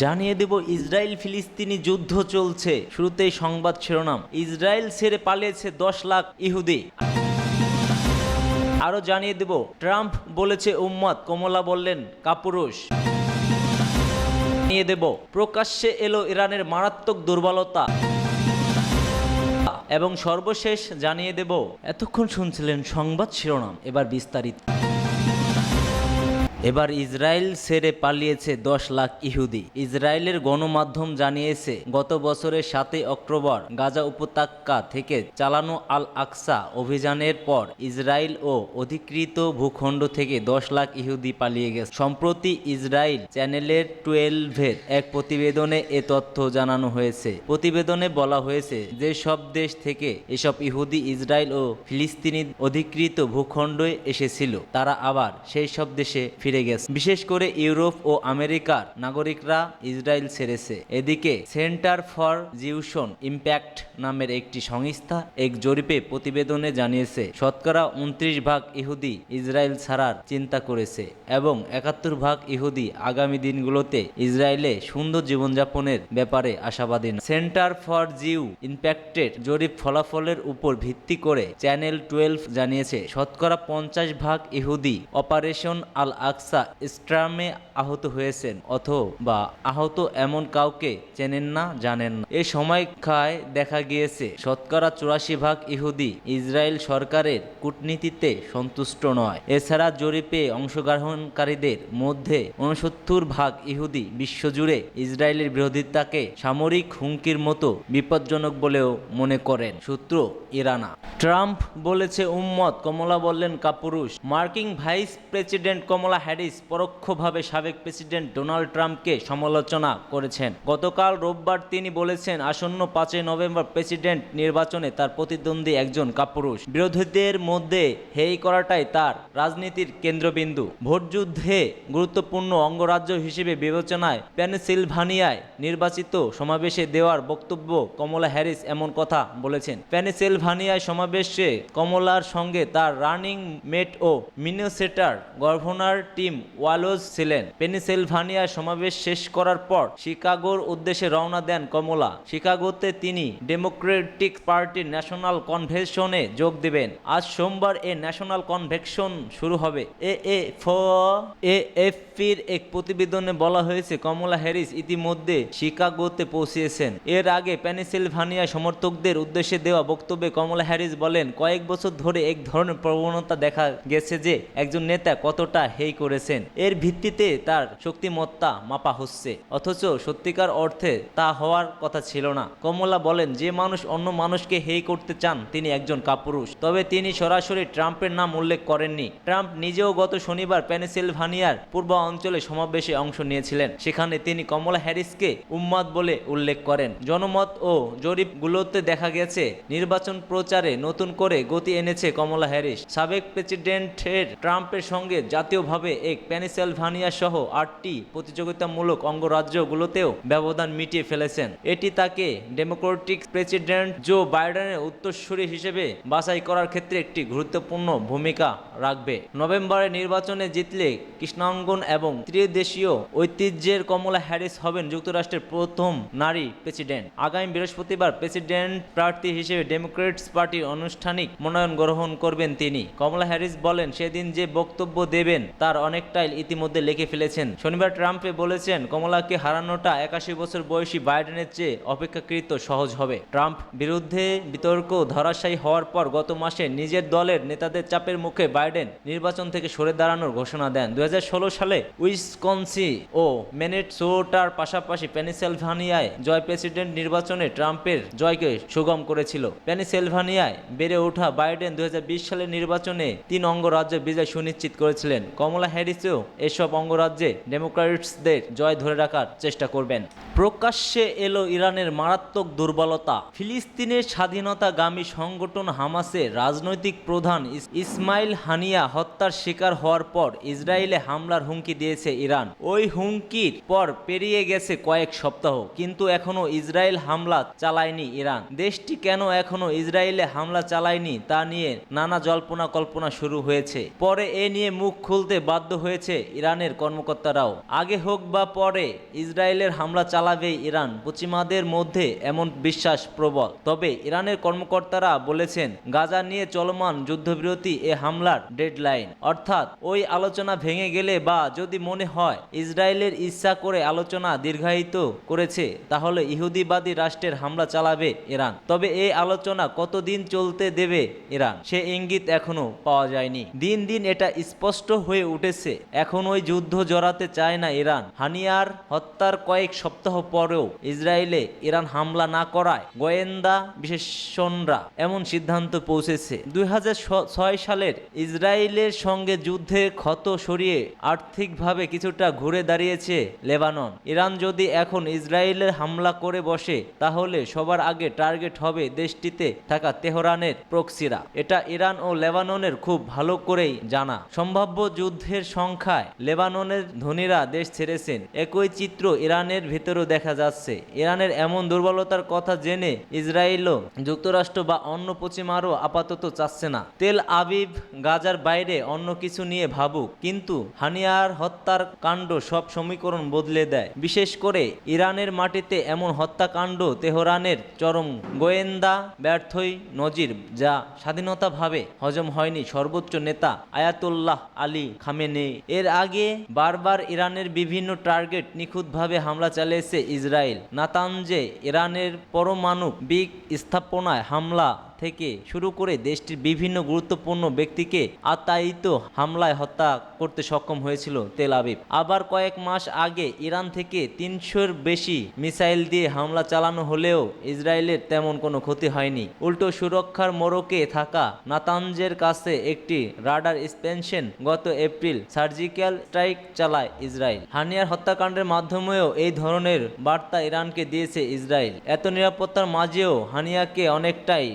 জানিয়ে দেব ইসরায়েল ফিলিস্তিনি যুদ্ধ চলছে। শুরুতেই সংবাদ শিরোনাম, ইসরায়েল ছেড়ে পালিয়েছে 10 লাখ ইহুদি। আরো জানিয়ে দেব, ট্রাম্প বলেছে উম্মত, কমলা বললেন কাপুরুষ। জানিয়ে দেব, প্রকাশ্যে এলো ইরানের মারাত্মক দুর্বলতা। এবং সর্বশেষ জানিয়ে দেব, এতক্ষণ শুনছিলেন সংবাদ শিরোনাম, এবার বিস্তারিত। এবার ইসরায়েল ছেড়ে পালিয়েছে 10 লাখ ইহুদি। ইসরায়েলের গণমাধ্যম জানিয়েছে, গত বছরের 7 অক্টোবর গাজা উপত্যকা থেকে চালানো আল আকসা অভিযানের পর ইসরায়েল ও অধিকৃত ভূখণ্ড থেকে 10 লাখ ইহুদি পালিয়ে গেছে। সম্প্রতি ইসরায়েল চ্যানেলের 12-এর এক প্রতিবেদনে এ তথ্য জানানো হয়েছে। প্রতিবেদনে বলা হয়েছে, যে সব দেশ থেকে এসব ইহুদি ইসরায়েল ও ফিলিস্তিনি অধিকৃত ভূখণ্ডে এসেছিল, তারা আবার সেই সব দেশে ফিরে গেছে। বিশেষ করে ইউরোপ ও আমেরিকার নাগরিকরা ইসরায়েল ছেড়েছে। এদিকে সেন্টার ফর জিউশন ইম্প্যাক্ট নামের একটি সংস্থা এক জরিপে প্রতিবেদনে জানিয়েছে, শতকরা 29% ইহুদি ইসরায়েল ছাড়ার চিন্তা করেছে এবং 71% ইহুদি আগামী দিনগুলোতে ইসরায়েলে সুন্দর জীবনযাপনের ব্যাপারে আশাবাদী না। সেন্টার ফর জিউ ইম্প্যাক্টের জরিপ ফলাফলের উপর ভিত্তি করে চ্যানেল 12 জানিয়েছে, শতকরা 50% ইহুদি অপারেশন আল আকসা স্ট্রামে আহত হয়েছেন অথবা আহত এমন কাউকে চেনেন না, জানেন না। এই সমীক্ষায় দেখা গিয়েছে, শতকরা 84% ইহুদি ইসরায়েল সরকারের কূটনীতিতে সন্তুষ্ট নয়। এছাড়া জরিপে অংশগ্রহণকারীদের মধ্যে 69% ইহুদি বিশ্বজুড়ে ইসরায়েলের বিরোধিতাকে সামরিক হুমকির মতো বিপজ্জনক বলেও মনে করেন। সূত্র ইরানা। ট্রাম্প বলেছে উম্মত, কমলা বললেন কাপুরুষ। মার্কিন ভাইস প্রেসিডেন্ট কমলা হ্যারিস পরোক্ষভাবে সাবেক প্রেসিডেন্ট ডোনাল্ড ট্রাম্পকে সমালোচনা করেছেন। গতকাল রোববার তিনি বলেছেন, আসন্ন 5 নভেম্বর প্রেসিডেন্ট নির্বাচনে তার প্রতিদ্বন্দ্বী একজন কাপুরুষ। বিরোধীদের মধ্যে হেয় করাটাই তার রাজনীতির কেন্দ্রবিন্দু। ভোটযুদ্ধে গুরুত্বপূর্ণ অঙ্গরাজ্য হিসেবে বিবেচনায় পেনসিলভানিয়ায় নির্বাচিত সমাবেশে দেওয়ার বক্তব্য কমলা হ্যারিস এমন কথা বলেছেন। পেনসিলভানিয়ায় সমাবেশে কমলার সঙ্গে তার রানিং মেট ও মিনেসোটার গভর্নর টিম ওয়ালজ ছিলেন। পেনসিলভানিয়ার সমাবেশ শেষ করার পর শিকাগোর উদ্দেশ্যে রওনা দেন কমলা। শিকাগোতে তিনি ডেমোক্রেটিক পার্টির ন্যাশনাল কনভেনশনে যোগ দেবেন। আজ সোমবার এ ন্যাশনাল কনভেনশন শুরু হবে। এএফপির এক প্রতিবেদনে বলা হয়েছে, কমলা হ্যারিস ইতিমধ্যে শিকাগোতে পৌঁছেছেন। এর আগে পেনসিলভানিয়া সমর্থকদের উদ্দেশ্যে দেওয়া বক্তব্যে কমলা হ্যারিস বলেন, কয়েক বছর ধরে এক ধরনের প্রবণতা দেখা গেছে যে একজন নেতা কতটা হেয় করেছেন এর ভিত্তিতে তার শক্তিমত্তা মাপা হচ্ছে, অথচ সত্যিকার অর্থে তা হওয়ার কথা ছিল না। কমলা বলেন, যে মানুষ অন্য মানুষকে হেয় করতে চান তিনি একজন কাপুরুষ। তবে তিনি সরাসরি ট্রাম্পের নাম উল্লেখ করেননি। ট্রাম্প নিজেও গত শনিবার পেনসিলভানিয়ার পূর্ব অঞ্চলে সমাবেশে অংশ নিয়েছিলেন। সেখানে তিনি কমলা হ্যারিসকে উম্মাদ বলে উল্লেখ করেন। জনমত ও জরিপগুলোতে দেখা গেছে, নির্বাচন প্রচারে নতুন করে গতি এনেছে কমলা হ্যারিস। সাবেক প্রেসিডেন্টের ট্রাম্পের সঙ্গে জাতীয়ভাবে এক পেনসিলভানিয়া সহ 8টি প্রতিযোগিতামূলক অঙ্গরাজ্যগুলোতেও ব্যবধান মিটিয়ে ফেলেছেন। এটি তাকে ডেমোক্রেটিক প্রেসিডেন্ট জো বাইডেনের উত্তরসূরি হিসেবে বাছাই করার ক্ষেত্রে একটি গুরুত্বপূর্ণ ভূমিকা রাখবে। নভেম্বরে নির্বাচনে জিতলে কৃষ্ণাঙ্গন এবং ত্রিদেশীয় ঐতিহ্যের কমলা হ্যারিস হবেন যুক্তরাষ্ট্রের প্রথম নারী প্রেসিডেন্ট। আগামী বৃহস্পতিবার প্রেসিডেন্ট প্রার্থী হিসেবে ডেমোক্রেটস পার্টির আনুষ্ঠানিক মনোনয়ন গ্রহণ করবেন তিনি। কমলা হ্যারিস বলেন, সেদিন যে বক্তব্য দেবেন তার অনেকটাই ইতিমধ্যে লিখে ফেলেছেন। শনিবার ট্রাম্পে বলেছেন, কমলাকে হারানোটা 81 বছর বয়সী বাইডেনের চেয়ে অপেক্ষাকৃত সহজ হবে। ট্রাম্প বিরুদ্ধে বিতর্ক ধরাশায়ী হওয়ার পর গত মাসে নিজের দলের নেতাদের চাপের মুখে বাইডেন নির্বাচন থেকে সরে দাঁড়ানোর ঘোষণা দেন। 2016 সালে উইসকনসিন ও মিনেসোটার পাশাপাশি পেনসিলভানিয়ায় জয় প্রেসিডেন্ট নির্বাচনে ট্রাম্পের জয়কে সুগম করেছিল। পেনসিলভানিয়ায় বেড়ে ওঠা বাইডেন 2020 সালের নির্বাচনে 3 অঙ্গরাজ্যে বিজয় সুনিশ্চিত করেছিলেন। কমলা হ্যারিসও এসব অঙ্গরাজ্যে ডেমোক্র্যাটসদের জয় ধরে রাখার চেষ্টা করবেন। প্রকাশ্যে এলো ইরানের মারাত্মক দুর্বলতা। ফিলিস্তিনের স্বাধীনতাগামী সংগঠন হামাসের রাজনৈতিক প্রধান ইসমাইল হানিয়া হত্যার শিকার হওয়ার পর ইসরায়েলে হামলার হুমকি দিয়েছে ইরান। ওই হুমকির পর পেরিয়ে গেছে কয়েক সপ্তাহ, কিন্তু এখনো ইসরায়েল হামলা চালায়নি ইরান। দেশটি কেন এখনো ইসরায়েলে হামলা চালায়নি তা নিয়ে নানা জল্পনা কল্পনা শুরু হয়েছে। পরে এ নিয়ে মুখ খুলতে বাধ্য বাধ্য হয়েছে ইরানের কর্মকর্তারাও। আগে হোক বা পরে ইসরায়েলের হামলা চালাবেই ইরান, পশ্চিমাদের মধ্যে এমন বিশ্বাস প্রবল। তবে ইরানের কর্মকর্তারা বলেছেন গাজা নিয়ে চলমান যুদ্ধবিরতি এ হামলার ডেডলাইন, অর্থাৎ ওই আলোচনা ভেঙে গেলে বা যদি মনে হয় ইসরায়েলের ইচ্ছা করে আলোচনা দীর্ঘায়িত করেছে, তাহলে ইহুদিবাদী রাষ্ট্রের হামলা চালাবে ইরান। তবে এই আলোচনা কতদিন চলতে দেবে ইরান, সে ইঙ্গিত এখনো পাওয়া যায়নি। দিন দিন এটা স্পষ্ট হয়ে উঠেছে, এখন ওই যুদ্ধ জড়াতে চায় না ইরান। হানিয়ার হত্যার কয়েক সপ্তাহ পরেও ইসরায়েলে ইরান হামলা না করায় গোয়েন্দা বিশেষজ্ঞরা এমন সিদ্ধান্ত পৌঁছেছে। 2006 সালের ইসরায়েলের সঙ্গে যুদ্ধের ক্ষত সরিয়ে আর্থিকভাবে কিছুটা ঘুরে দাঁড়িয়েছে লেবানন। ইরান যদি এখন ইসরায়েলের হামলা করে বসে, তাহলে সবার আগে টার্গেট হবে দেশটিতে থাকা তেহরানের প্রক্সিরা। এটা ইরান ও লেবাননের খুব ভালো করেই জানা। সম্ভাব্য যুদ্ধের সংখ্যায় লেবাননের ধনীরা দেশ ছেড়েছেন, একই চিত্র ইরানের ভেতরেও দেখা যাচ্ছে। ইরানের এমন দুর্বলতার কথা জেনে ইসরায়েলও যুক্তরাষ্ট্র বা অন্য পশ্চিমারও আপাতত চাচ্ছে না তেল আবিব গাজার বাইরে অন্য কিছু নিয়ে ভাবুক। কিন্তু হানিয়ার হত্যার কাণ্ড সব সমীকরণ বদলে দেয়। বিশেষ করে ইরানের মাটিতে এমন হত্যাকাণ্ড তেহরানের চরম গোয়েন্দা ব্যর্থই নজির, যা স্বাধীনতাভাবে হজম হয়নি সর্বোচ্চ নেতা আয়াতুল্লাহ আলী খামেনেই। এর আগে বারবার ইরানের বিভিন্ন টার্গেট নিখুঁতভাবে হামলা চালিয়েছে ইসরায়েল। নাতানজে ইরানের পারমাণবিক স্থাপনায় হামলা থেকে শুরু করে দেশটির বিভিন্ন গুরুত্বপূর্ণ ব্যক্তিকে আতায়িত হামলায় হত্যা করতে সক্ষম হয়েছিল তেল আবিব। আবার কয়েক মাস আগে ইরান থেকে 300-র বেশি মিসাইল দিয়ে হামলা চালানো হলেও ইসরায়েলের তেমন কোনো ক্ষতি হয়নি। উল্টো সুরক্ষার মোড়কে থাকা নাতানজের কাছে একটি রাডার স্টেশন গত এপ্রিল সার্জিক্যাল স্ট্রাইক চালায় ইসরায়েল। হানিয়ার হত্যাকাণ্ডের মাধ্যমেও এই ধরনের বার্তা ইরানকে দিয়েছে ইসরায়েল। এত নিরাপত্তার মাঝেও হানিয়াকে অনেকটাই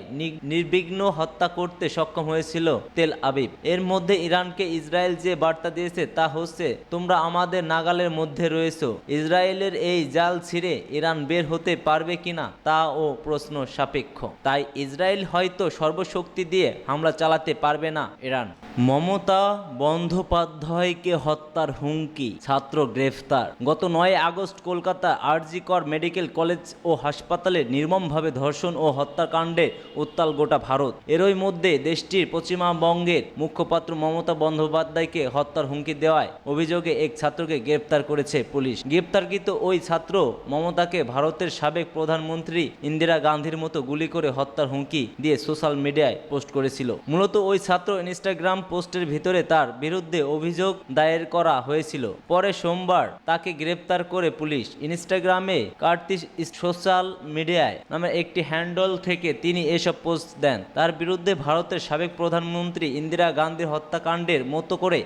নির্বিঘ্ন হত্যা করতে সক্ষম হয়েছিল তেল আবিব। এর মধ্যে ইরানকে ইসরায়েল যে বার্তা দিয়েছে তা হচ্ছে, তোমরা আমাদের নাগালের মধ্যে রয়েছো। ইসরায়েলের এই জাল ছিঁড়ে ইরান বের হতে পারবে কিনা তাও প্রশ্ন সাপেক্ষ। তাই ইসরায়েল হয়তো সর্বশক্তি দিয়ে হামলা চালাতে পারবে না ইরান। মমতা বন্দ্যোপাধ্যায়কে হত্যার হুমকি, ছাত্র গ্রেফতার। গত 9 আগস্ট কলকাতা আর.জি. কর মেডিকেল কলেজ ও হাসপাতালে নির্মমভাবে ধর্ষণ ও হত্যাকাণ্ডে উত্তাল গোটা ভারত। এরই মধ্যে দেশটির পশ্চিমবঙ্গের মুখপাত্র মমতা বন্দ্যোপাধ্যায়কে হত্যার হুমকি দেওয়ায় অভিযোগে এক ছাত্রকে গ্রেফতার করেছে পুলিশ। গ্রেফতারকৃত ওই ছাত্র মমতাকে ভারতের সাবেক প্রধানমন্ত্রী ইন্দিরা গান্ধীর মতো গুলি করে হত্যার হুমকি দিয়ে সোশ্যাল মিডিয়ায় পোস্ট করেছিল। মূলত ওই ছাত্র ইনস্টাগ্রাম পোস্টের ভিতরে তার বিরুদ্ধে অভিযোগ দায়ের করা হয়েছিল। পরে সোমবার তাকে গ্রেফতার করে পুলিশ। ইনস্টাগ্রামে কার্তিস সোশ্যাল মিডিয়ায় নামে একটি হ্যান্ডল থেকে তিনি এসব পোস্ট দেন। তার বিরুদ্ধে ভারতের সাবেক প্রধানমন্ত্রী ইন্দিরা গান্ধীর হত্যাকাণ্ডের মতো করে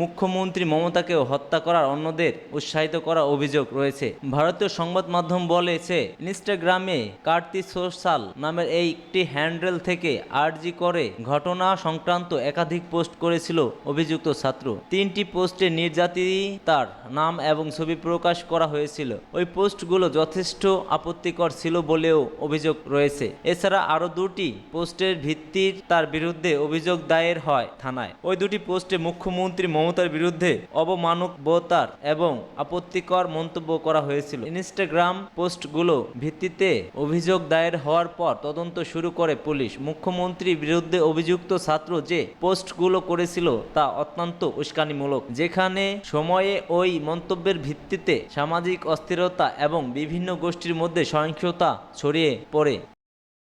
মুখ্যমন্ত্রী মমতাকেও হত্যা করার অন্যদের উৎসাহিত করা অভিযোগ রয়েছে। ভারতীয় সংবাদ মাধ্যম বলেছে, ইনস্টাগ্রামে কার্তিস সোশ্যাল নামের এই একটি হ্যান্ডেল থেকে আর.জি. করে ঘটনা সংক্রান্ত একাধিক পোস্ট করেছিল অভিযুক্ত ছাত্র। 3টি পোস্টে নির্যাতিতার নাম এবং ছবি প্রকাশ করা হয়েছিল। ওই পোস্টগুলো যথেষ্ট আপত্তিকর ছিল বলেও অভিযোগ রয়েছে। এছাড়া আরও 2টি পোস্টের ভিত্তির তার বিরুদ্ধে অভিযোগ দায়ের হয় থানায়। ওই 2টি পোস্টে মুখ্যমন্ত্রী মমতার বিরুদ্ধে অবমানবতার এবং আপত্তিকর মন্তব্য করা হয়েছিল। ইনস্টাগ্রাম পোস্টগুলো ভিত্তিতে অভিযোগ দায়ের হওয়ার পর তদন্ত শুরু করে পুলিশ। মুখ্যমন্ত্রীর বিরুদ্ধে অভিযুক্ত ছাত্র যে পোস্টগুলো করেছিল তা অত্যন্ত উস্কানিমূলক, যেখানে সময়ে ওই মন্তব্যের ভিত্তিতে সামাজিক অস্থিরতা এবং বিভিন্ন গোষ্ঠীর মধ্যে সহিংসতা ছড়িয়ে পড়ে।